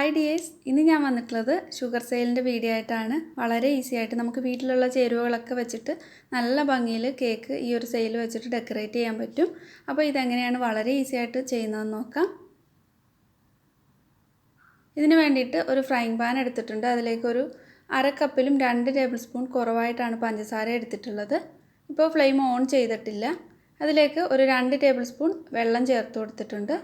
Hi dears, ഇന്ന് ഞാൻ വന്നിട്ടുള്ളത് ഷുഗർ സെയിലിൻ്റെ വീഡിയോ ആയിട്ടാണ്. വളരെ ഈസി ആയിട്ട് നമുക്ക് വീട്ടിലുള്ള ചേരുവകളൊക്കെ വെച്ചിട്ട് നല്ല ഭംഗിയിൽ കേക്ക് ഈ ഒരു സെയിൽ വെച്ചിട്ട് ഡെക്കറേറ്റ് ചെയ്യാൻ പറ്റും. അപ്പോൾ ഇതെങ്ങനെയാണ് വളരെ ഈസി ആയിട്ട് ചെയ്യുന്നതെന്ന് നോക്കാം. ഇതിന് വേണ്ടിയിട്ട് ഒരു ഫ്രൈങ് പാൻ എടുത്തിട്ടുണ്ട്. അതിലേക്കൊരു അര കപ്പിലും 2 ടേബിൾ സ്പൂൺ കുറവായിട്ടാണ് പഞ്ചസാര എടുത്തിട്ടുള്ളത്. ഇപ്പോൾ ഫ്ലെയിം ഓൺ ചെയ്തിട്ടില്ല. അതിലേക്ക് ഒരു 2 ടേബിൾ സ്പൂൺ വെള്ളം ചേർത്ത് കൊടുത്തിട്ടുണ്ട്.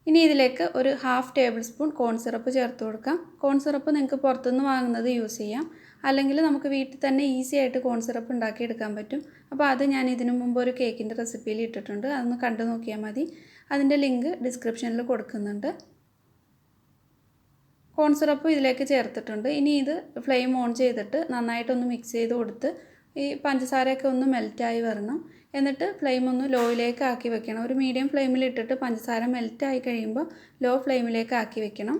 ഇനി ഇതിലേക്ക് ഒരു 1/2 ടേബിൾ സ്പൂൺ കോൺ സിറപ്പ് ചേർത്ത് കൊടുക്കാം. കോൺ സിറപ്പ് നിങ്ങൾക്ക് പുറത്തുനിന്ന് വാങ്ങുന്നത് യൂസ് ചെയ്യാം, അല്ലെങ്കിൽ നമുക്ക് വീട്ടിൽ തന്നെ ഈസി ആയിട്ട് കോൺ സിറപ്പ് ഉണ്ടാക്കിയെടുക്കാൻ പറ്റും. അപ്പോൾ അത് ഞാൻ ഇതിനു മുമ്പ് ഒരു കേക്കിൻ്റെ റെസിപ്പിയിൽ ഇട്ടിട്ടുണ്ട്, അതൊന്ന് കണ്ടു നോക്കിയാൽ മതി. അതിൻ്റെ ലിങ്ക് ഡിസ്ക്രിപ്ഷനിൽ കൊടുക്കുന്നുണ്ട്. കോൺ സിറപ്പ് ഇതിലേക്ക് ചേർത്തിട്ടുണ്ട്. ഇനി ഇത് ഫ്ലെയിം ഓൺ ചെയ്തിട്ട് നന്നായിട്ടൊന്ന് മിക്സ് ചെയ്ത് കൊടുത്ത് ഈ പഞ്ചസാരയൊക്കെ ഒന്ന് മെൽറ്റായി വരണം. എന്നിട്ട് ഫ്ലെയിം ഒന്ന് ലോയിലേക്ക് ആക്കി വെക്കണം. ഒരു മീഡിയം ഫ്ലെയിമിൽ ഇട്ടിട്ട് പഞ്ചസാര മെൽറ്റായി കഴിയുമ്പോൾ ലോ ഫ്ലെയിമിലേക്ക് ആക്കി വെക്കണം.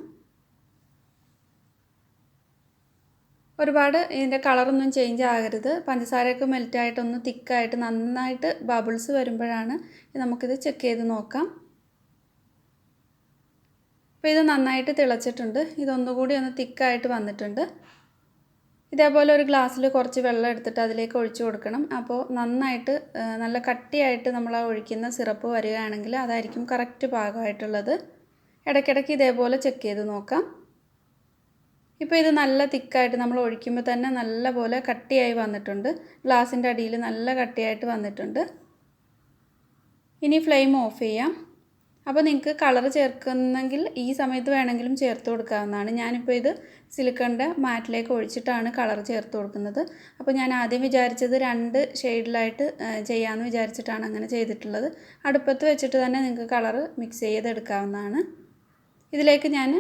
ഒരുപാട് ഇതിൻ്റെ കളറൊന്നും ചേഞ്ച് ആകരുത്. പഞ്ചസാരയൊക്കെ മെൽറ്റായിട്ടൊന്ന് തിക്കായിട്ട് നന്നായിട്ട് ബബിൾസ് വരുമ്പോഴാണ് നമുക്കിത് ചെക്ക് ചെയ്ത് നോക്കാം. അപ്പോൾ ഇത് നന്നായിട്ട് തിളച്ചിട്ടുണ്ട്. ഇതൊന്നുകൂടി ഒന്ന് തിക്കായിട്ട് വന്നിട്ടുണ്ട്. ഇതേപോലെ ഒരു ഗ്ലാസ്സിൽ കുറച്ച് വെള്ളം എടുത്തിട്ട് അതിലേക്ക് ഒഴിച്ചു കൊടുക്കണം. അപ്പോൾ നന്നായിട്ട് നല്ല കട്ടിയായിട്ട് നമ്മൾ ആ ഒഴിക്കുന്ന സിറപ്പ് വരികയാണെങ്കിൽ അതായിരിക്കും കറക്റ്റ് പാകമായിട്ടുള്ളത്. ഇടയ്ക്കിടയ്ക്ക് ഇതേപോലെ ചെക്ക് ചെയ്ത് നോക്കാം. ഇപ്പോൾ ഇത് നല്ല തിക്കായിട്ട് നമ്മൾ ഒഴിക്കുമ്പോൾ തന്നെ നല്ല പോലെ കട്ടിയായി വന്നിട്ടുണ്ട്. ഗ്ലാസിൻ്റെ അടിയിൽ നല്ല കട്ടിയായിട്ട് വന്നിട്ടുണ്ട്. ഇനി ഫ്ലെയിം ഓഫ് ചെയ്യാം. അപ്പോൾ നിങ്ങൾക്ക് കളർ ചേർക്കുന്നെങ്കിൽ ഈ സമയത്ത് വേണമെങ്കിലും ചേർത്ത് കൊടുക്കാവുന്നതാണ്. ഞാനിപ്പോൾ ഇത് സിലിക്കണിൻ്റെ മാറ്റിലേക്ക് ഒഴിച്ചിട്ടാണ് കളർ ചേർത്ത് കൊടുക്കുന്നത്. അപ്പോൾ ഞാൻ ആദ്യം വിചാരിച്ചത് 2 ഷെയ്ഡിലായിട്ട് ചെയ്യാമെന്ന് വിചാരിച്ചിട്ടാണ് അങ്ങനെ ചെയ്തിട്ടുള്ളത്. അടുപ്പത്ത് വെച്ചിട്ട് തന്നെ നിങ്ങൾക്ക് കളർ മിക്സ് ചെയ്തെടുക്കാവുന്നതാണ്. ഇതിലേക്ക് ഞാൻ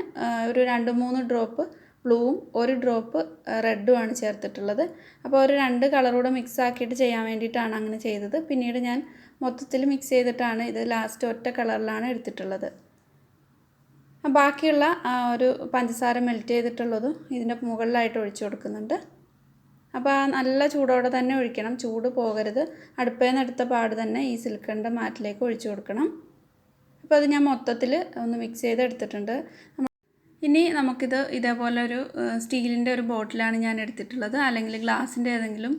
ഒരു 2-3 ഡ്രോപ്പ് ബ്ലൂവും 1 ഡ്രോപ്പ് റെഡുമാണ് ചേർത്തിട്ടുള്ളത്. അപ്പോൾ ഒരു 2 കളറൂടെ മിക്സ് ആക്കിയിട്ട് ചെയ്യാൻ വേണ്ടിയിട്ടാണ് അങ്ങനെ ചെയ്തത്. പിന്നീട് ഞാൻ മൊത്തത്തിൽ മിക്സ് ചെയ്തിട്ടാണ് ഇത് ലാസ്റ്റ് ഒറ്റ കളറിലാണ് എടുത്തിട്ടുള്ളത്. ബാക്കിയുള്ള ഒരു പഞ്ചസാര മെൽറ്റ് ചെയ്തിട്ടുള്ളതും ഇതിൻ്റെ മുകളിലായിട്ട് ഒഴിച്ചു കൊടുക്കുന്നുണ്ട്. അപ്പോൾ നല്ല ചൂടോടെ തന്നെ ഒഴിക്കണം, ചൂട് പോകരുത്. അടുപ്പയിൽ നിന്ന് എടുത്ത പാട് തന്നെ ഈ സിലിക്കണിൻ്റെ മാറ്റിലേക്ക് ഒഴിച്ചു കൊടുക്കണം. അപ്പോൾ അത് ഞാൻ മൊത്തത്തിൽ ഒന്ന് മിക്സ് ചെയ്ത് എടുത്തിട്ടുണ്ട്. ഇനി നമുക്കിത് ഇതേപോലെ ഒരു സ്റ്റീലിൻ്റെ ഒരു ബോട്ടിലാണ് ഞാൻ എടുത്തിട്ടുള്ളത്, അല്ലെങ്കിൽ ഗ്ലാസിൻ്റെ ഏതെങ്കിലും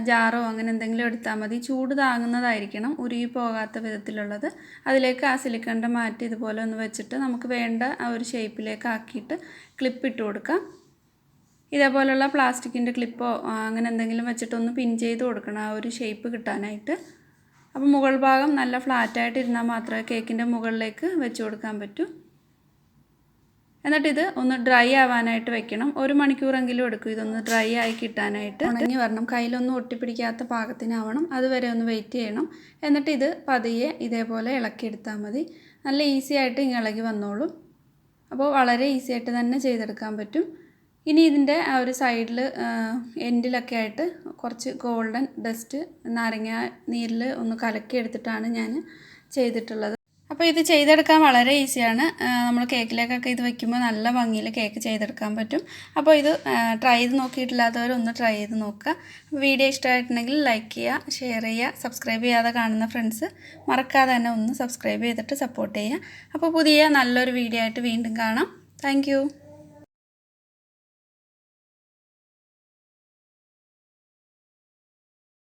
ജാറോ അങ്ങനെ എന്തെങ്കിലും എടുത്താൽ മതി. ചൂട് താങ്ങുന്നതായിരിക്കണം, ഉരുകി പോകാത്ത വിധത്തിലുള്ളത്. അതിലേക്ക് ആ സിലിക്കണിൻ്റെ മാറ്റി ഇതുപോലെ ഒന്ന് വെച്ചിട്ട് നമുക്ക് വേണ്ട ആ ഒരു ഷേപ്പിലേക്ക് ആക്കിയിട്ട് ക്ലിപ്പ് ഇട്ട് കൊടുക്കാം. ഇതേപോലെയുള്ള പ്ലാസ്റ്റിക്കിൻ്റെ ക്ലിപ്പോ അങ്ങനെ എന്തെങ്കിലും വെച്ചിട്ടൊന്ന് പിൻ ചെയ്ത് കൊടുക്കണം ആ ഒരു ഷേപ്പ് കിട്ടാനായിട്ട്. അപ്പോൾ മുകൾ ഭാഗം നല്ല ഫ്ലാറ്റായിട്ട് ഇരുന്നാൽ മാത്രമേ കേക്കിൻ്റെ മുകളിലേക്ക് വെച്ച് കൊടുക്കാൻ പറ്റൂ. എന്നിട്ടിത് ഒന്ന് ഡ്രൈ ആവാനായിട്ട് വെക്കണം. 1 മണിക്കൂറെങ്കിലും എടുക്കും ഇതൊന്ന് ഡ്രൈ ആയി കിട്ടാനായിട്ട്. ഉണങ്ങി വരണം, കയ്യിലൊന്നും ഒട്ടിപ്പിടിക്കാത്ത പാകത്തിനാവണം. അതുവരെ ഒന്ന് വെയിറ്റ് ചെയ്യണം. എന്നിട്ട് ഇത് പതിയെ ഇതേപോലെ ഇളക്കിയെടുത്താൽ മതി. നല്ല ഈസി ആയിട്ട് ഇളകി വന്നോളും. അപ്പോൾ വളരെ ഈസി ആയിട്ട് തന്നെ ചെയ്തെടുക്കാൻ പറ്റും. ഇനി ഇതിൻ്റെ ആ ഒരു സൈഡിൽ എൻഡിലൊക്കെ ആയിട്ട് കുറച്ച് ഗോൾഡൻ ഡസ്റ്റ് നാരങ്ങ നീരിൽ ഒന്ന് കലക്കി എടുത്തിട്ടാണ് ഞാൻ ചെയ്തിട്ടുള്ളത്. അപ്പോൾ ഇത് ചെയ്തെടുക്കാൻ വളരെ ഈസിയാണ്. നമ്മൾ കേക്കിലേക്കൊക്കെ ഇത് വയ്ക്കുമ്പോൾ നല്ല ഭംഗിയിൽ കേക്ക് ചെയ്തെടുക്കാൻ പറ്റും. അപ്പോൾ ഇത് ട്രൈ ചെയ്ത് നോക്കിയിട്ടില്ലാത്തവരൊന്ന് ട്രൈ ചെയ്ത് നോക്കുക. വീഡിയോ ഇഷ്ടമായിട്ടുണ്ടെങ്കിൽ ലൈക്ക് ചെയ്യുക, ഷെയർ ചെയ്യുക. സബ്സ്ക്രൈബ് ചെയ്യാതെ കാണുന്ന ഫ്രണ്ട്സ് മറക്കാതെ തന്നെ ഒന്ന് സബ്സ്ക്രൈബ് ചെയ്തിട്ട് സപ്പോർട്ട് ചെയ്യുക. അപ്പോൾ പുതിയ നല്ലൊരു വീഡിയോ ആയിട്ട് വീണ്ടും കാണാം. താങ്ക്